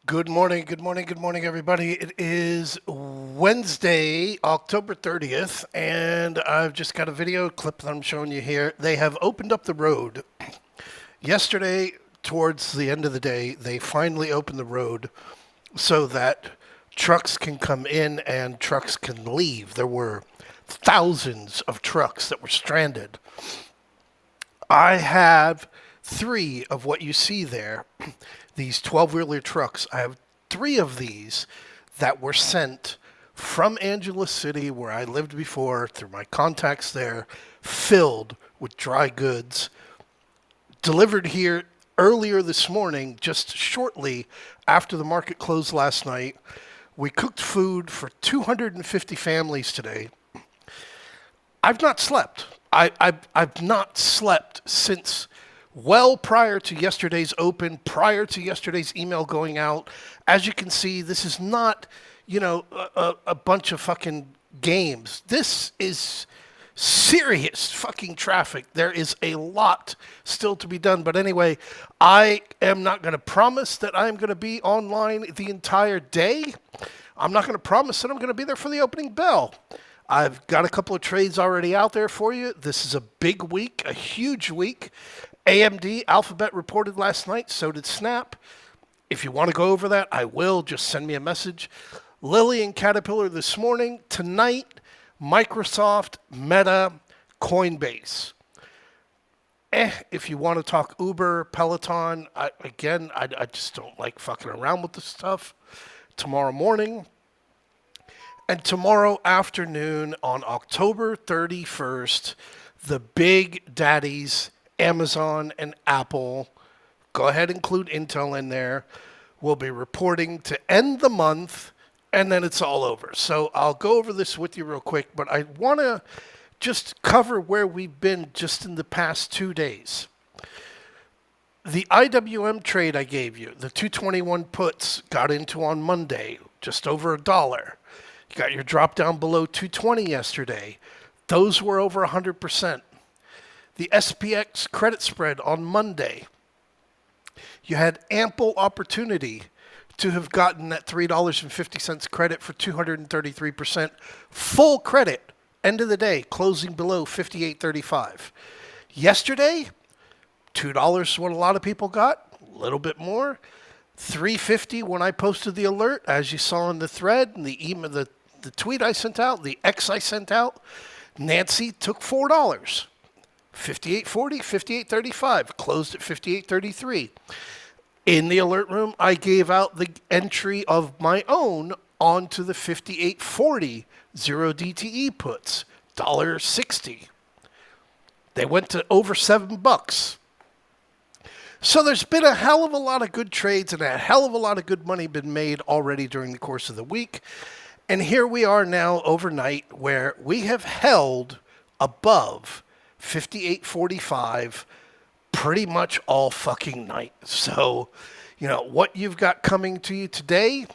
Good morning, good morning, good morning, everybody. It is Wednesday, October 30th, and I've just got a video clip that I'm showing you here. They have opened up the road. Yesterday, towards the end of the day, they finally opened the road so that trucks can come in and trucks can leave. There were thousands of trucks that were stranded. I have three of what you see there, these 12-wheeler trucks. I have three of these that were sent from Angeles City, where I lived before, through my contacts there, filled with dry goods, delivered here earlier this morning, just shortly after the market closed last night. We cooked food for 250 families today. I've not slept. I've not slept since well prior to yesterday's open, prior to yesterday's email going out. As you can see, this is not, a bunch of fucking games. This is serious fucking traffic. There is a lot still to be done. But anyway, I am not going to promise that I'm going to be online the entire day. I'm not going to promise that I'm going to be there for the opening bell. I've got a couple of trades already out there for you. This is a big week, a huge week. AMD, Alphabet reported last night, so did Snap. If you want to go over that, I will. Just send me a message. Lilly and Caterpillar this morning. Tonight, Microsoft, Meta, Coinbase. If you want to talk Uber, Peloton, I just don't like fucking around with this stuff. Tomorrow morning. And tomorrow afternoon on October 31st, the big daddies, Amazon and Apple, go ahead and include Intel in there, will be reporting to end the month, and then it's all over. So I'll go over this with you real quick, but I want to just cover where we've been just in the past 2 days. The IWM trade I gave you, the 221 puts, got into on Monday, just over $1. You got your drop down below 220 yesterday. Those were over 100%. The SPX credit spread on Monday, you had ample opportunity to have gotten that $3.50 credit for 233%. Full credit, end of the day, closing below 58.35. Yesterday, $2 is what a lot of people got, a little bit more. $3.50 when I posted the alert, as you saw in the thread and the email, the tweet I sent out, the X I sent out. Nancy took $4. 58.40, 58.35, closed at 58.33. In the alert room, I gave out the entry of my own onto the 58.40 zero DTE puts, $1.60. They went to over $7. So there's been a hell of a lot of good trades and a hell of a lot of good money been made already during the course of the week. And here we are now overnight where we have held above 58.45 pretty much all fucking night. So, what you've got coming to you today,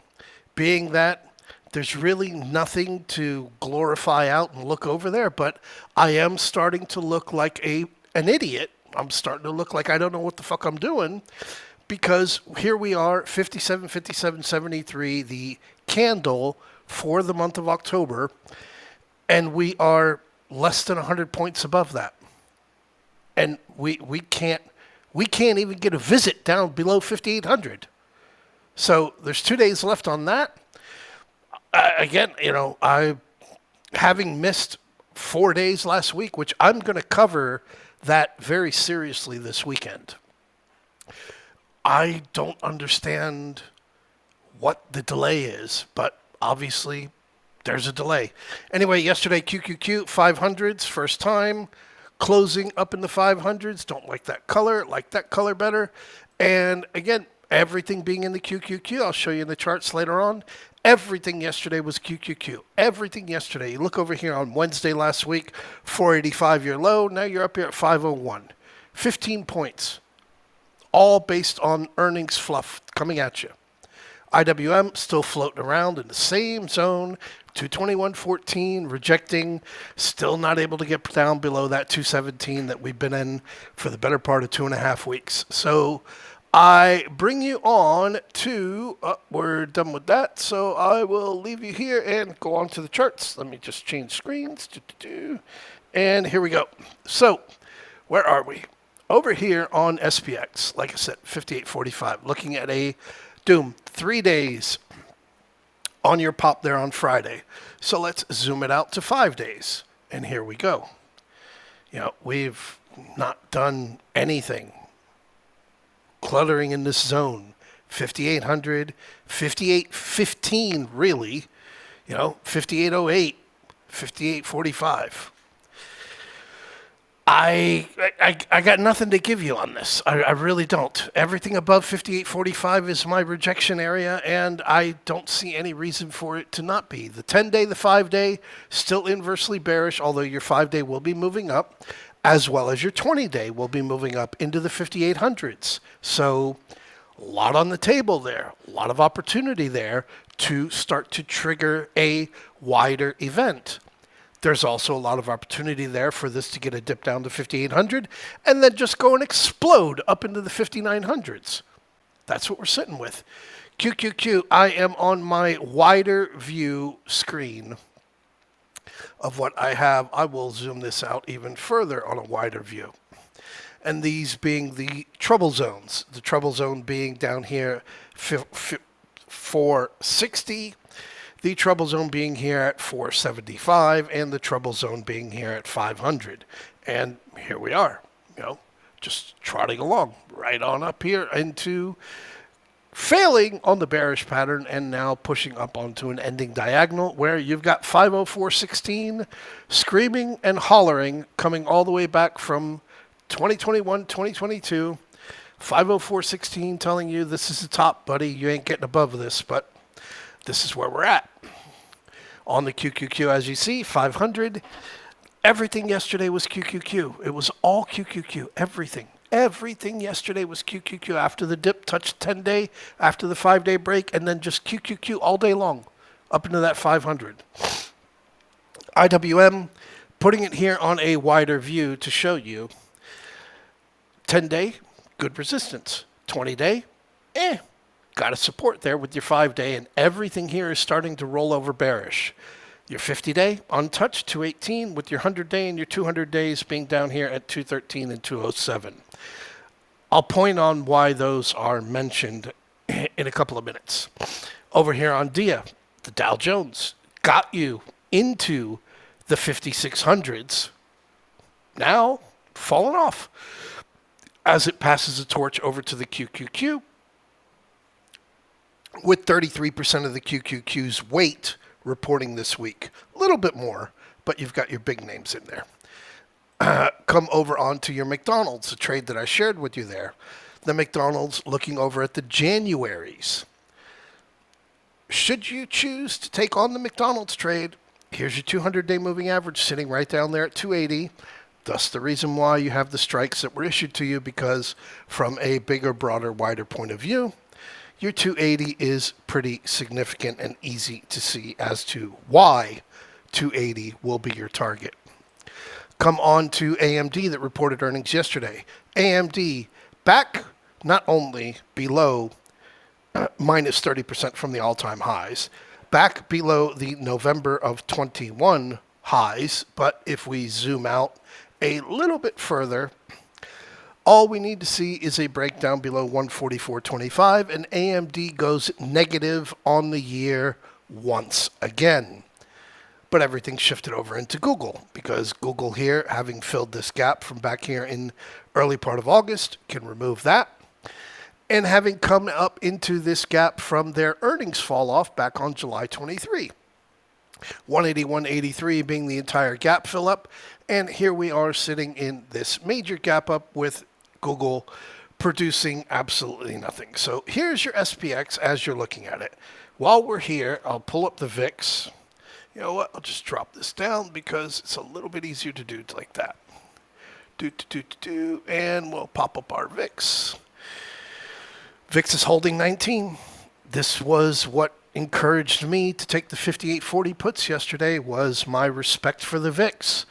being that there's really nothing to glorify out and look over there, but I am starting to look like an idiot. I'm starting to look like I don't know what the fuck I'm doing, because here we are, 57, 57, 73, the candle for the month of October, and we are less than 100 points above that. And we can't even get a visit down below 5,800. So there's 2 days left on that. Again, I having missed 4 days last week, which I'm going to cover that very seriously this weekend. I don't understand what the delay is, but obviously there's a delay. Anyway, yesterday QQQ 500s, first time, closing up in the 500s. Don't like that color better. And again, everything being in the QQQ, I'll show you in the charts later on. Everything yesterday was QQQ. Everything yesterday. You look over here on Wednesday last week, 485 year low. Now you're up here at 501. 15 points. All based on earnings fluff coming at you. IWM still floating around in the same zone. 221.14, rejecting, still not able to get down below that 217 that we've been in for the better part of 2.5 weeks. So I bring you on to, we're done with that, so I will leave you here and go on to the charts. Let me just change screens. And here we go. So, where are we? Over here on SPX, like I said, 58.45, looking at a doom, 3 days on your pop there on Friday. So let's zoom it out to 5 days. And here we go. We've not done anything. Cluttering in this zone, 5,800, 58.15 really, 58.08, 58.45. I got nothing to give you on this. I really don't. Everything above 58.45 is my rejection area, and I don't see any reason for it to not be. The 10-day, the 5-day, still inversely bearish, although your 5-day will be moving up, as well as your 20-day will be moving up into the 5800s. So a lot on the table there, a lot of opportunity there to start to trigger a wider event. There's also a lot of opportunity there for this to get a dip down to 5,800 and then just go and explode up into the 5,900s. That's what we're sitting with. QQQ, I am on my wider view screen of what I have. I will zoom this out even further on a wider view. And these being the trouble zones. The trouble zone being down here 460. The trouble zone being here at 475, and the trouble zone being here at 500. And here we are, just trotting along right on up here into failing on the bearish pattern and now pushing up onto an ending diagonal where you've got 504.16 screaming and hollering coming all the way back from 2021, 2022. 504.16 telling you this is the top, buddy. You ain't getting above this, but this is where we're at. On the QQQ, as you see, 500. Everything yesterday was QQQ. It was all QQQ. Everything. Everything yesterday was QQQ after the dip touched 10-day, after the 5-day break, and then just QQQ all day long up into that 500. IWM, putting it here on a wider view to show you. 10-day, good resistance. 20-day, got a support there with your 5-day, and everything here is starting to roll over bearish. Your 50-day untouched, 218, with your 100-day and your 200 days being down here at 213 and 207. I'll point on why those are mentioned in a couple of minutes. Over here on DIA, the Dow Jones got you into the 5600s. Now, falling off as it passes the torch over to the QQQ, with 33% of the QQQ's weight reporting this week. A little bit more, but you've got your big names in there. Come over onto your McDonald's, the trade that I shared with you there. The McDonald's looking over at the Januaries. Should you choose to take on the McDonald's trade, here's your 200-day moving average sitting right down there at 280. Thus the reason why you have the strikes that were issued to you, because from a bigger, broader, wider point of view, your 280 is pretty significant and easy to see as to why 280 will be your target. Come on to AMD that reported earnings yesterday. AMD back not only below minus 30% from the all-time highs, back below the November of 21 highs, but if we zoom out a little bit further, all we need to see is a breakdown below 144.25, and AMD goes negative on the year once again. But everything shifted over into Google, because Google here, having filled this gap from back here in early part of August, can remove that. And having come up into this gap from their earnings fall off back on July 23. 181.83 being the entire gap fill up. And here we are sitting in this major gap up with Google producing absolutely nothing. So here's your SPX as you're looking at it. While we're here, I'll pull up the VIX. You know what? I'll just drop this down because it's a little bit easier to do like that. And we'll pop up our VIX. VIX is holding 19. This was what encouraged me to take the 58.40 puts yesterday, was my respect for the VIX.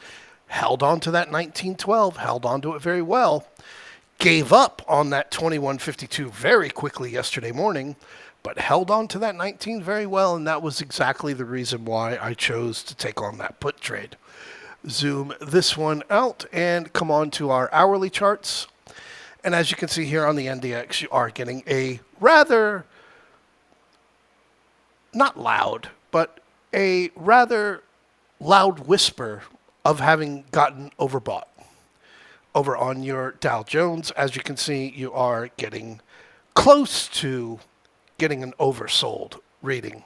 Held on to that 1912, held on to it very well. gave up on that 21.52 very quickly yesterday morning, but held on to that 19 very well, and that was exactly the reason why I chose to take on that put trade. Zoom this one out and come on to our hourly charts. And as you can see here on the NDX, you are getting a rather, not loud, but a rather loud whisper of having gotten overbought. Over on your Dow Jones, as you can see, you are getting close to getting an oversold reading.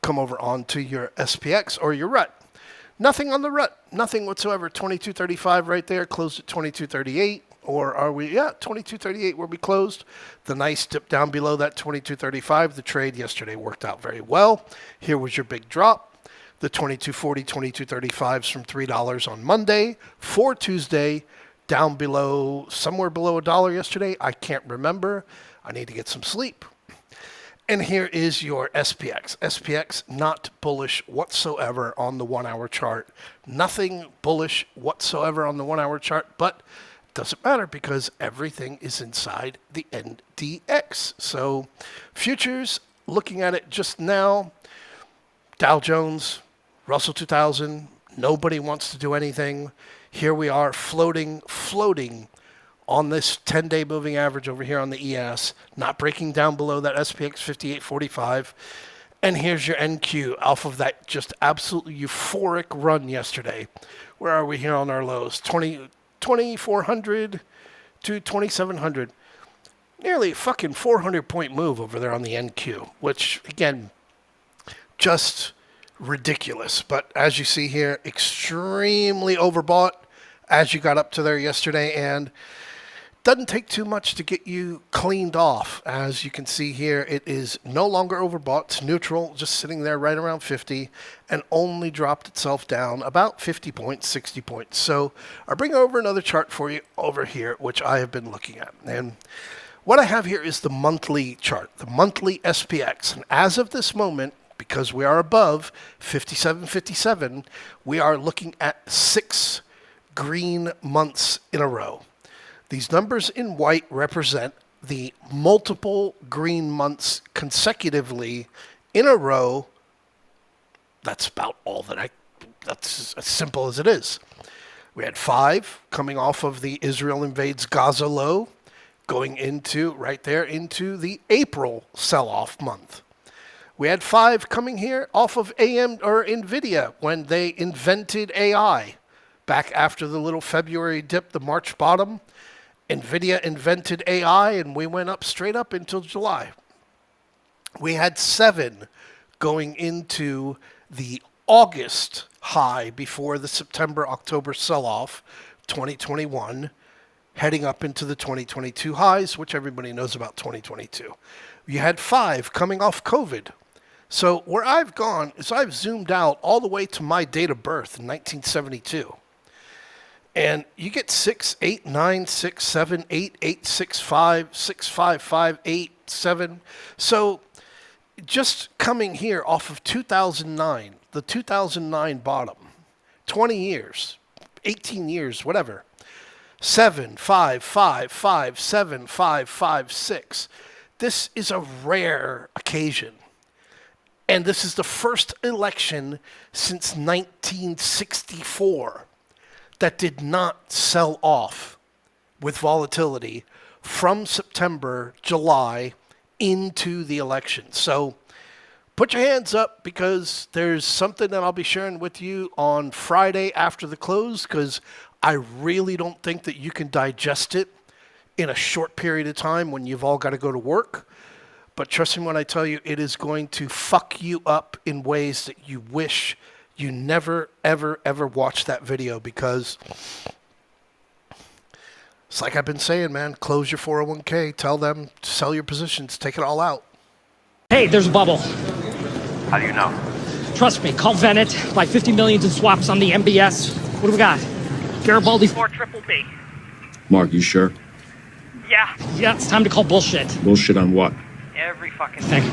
Come over onto your SPX or your RUT. Nothing on the RUT, nothing whatsoever. 22.35 right there, closed at 22.38. Or are we, 22.38 where we closed. The nice dip down below that 22.35. The trade yesterday worked out very well. Here was your big drop. The 22.40, 22.35s from $3 on Monday. For Tuesday, down below, somewhere below $1 yesterday. I can't remember. I need to get some sleep. And here is your SPX. SPX not bullish whatsoever on the 1 hour chart. Nothing bullish whatsoever on the 1 hour chart, but it doesn't matter because everything is inside the NDX. So futures, looking at it just now, Dow Jones, Russell 2000, nobody wants to do anything. Here we are floating on this 10-day moving average over here on the ES, not breaking down below that SPX 58.45. And here's your NQ off of that just absolutely euphoric run yesterday. Where are we here on our lows? 2,400 to 2,700. Nearly a fucking 400-point move over there on the NQ, which, again, just ridiculous. But as you see here, extremely overbought as you got up to there yesterday, and doesn't take too much to get you cleaned off. As you can see here, it is no longer overbought. It's neutral, just sitting there right around 50, and only dropped itself down about 50 points, 60 points. So I'll bring over another chart for you over here, which I have been looking at. And what I have here is the monthly chart, the monthly SPX. And as of this moment, because we are above 57.57, we are looking at 6 green months in a row. These numbers in white represent the multiple green months consecutively in a row. That's about all that's as simple as it is. We had 5 coming off of the Israel invades Gaza low, going into right there into the April sell-off month. We had 5 coming here off of NVIDIA when they invented AI. Back after the little February dip, the March bottom, NVIDIA invented AI, and we went up straight up until July. We had 7 going into the August high before the September-October sell-off, 2021, heading up into the 2022 highs, which everybody knows about 2022. You had 5 coming off COVID. So where I've gone is I've zoomed out all the way to my date of birth in 1972. And you get 6, 8, 9, 6, 7, 8, 8, 6, 5, 6, 5, 5, 8, 7. So just coming here off of 2009, the 2009 bottom, 20 years, 18 years, whatever. 7, 5, 5, 5, 7, 5, 5, 6. This is a rare occasion. And this is the first election since 1964 that did not sell off with volatility from September, July into the election. So put your hands up because there's something that I'll be sharing with you on Friday after the close, because I really don't think that you can digest it in a short period of time when you've all got to go to work. But trust me when I tell you, it is going to fuck you up in ways that you wish you never, ever, ever watched that video, because it's like I've been saying, man, close your 401k, tell them, sell your positions, take it all out. Hey, there's a bubble. How do you know? Trust me, call Venet, buy 50 million in swaps on the MBS. What do we got? Garibaldi 4 triple B. Mark, you sure? Yeah, it's time to call bullshit. Bullshit on what? Every fucking thing.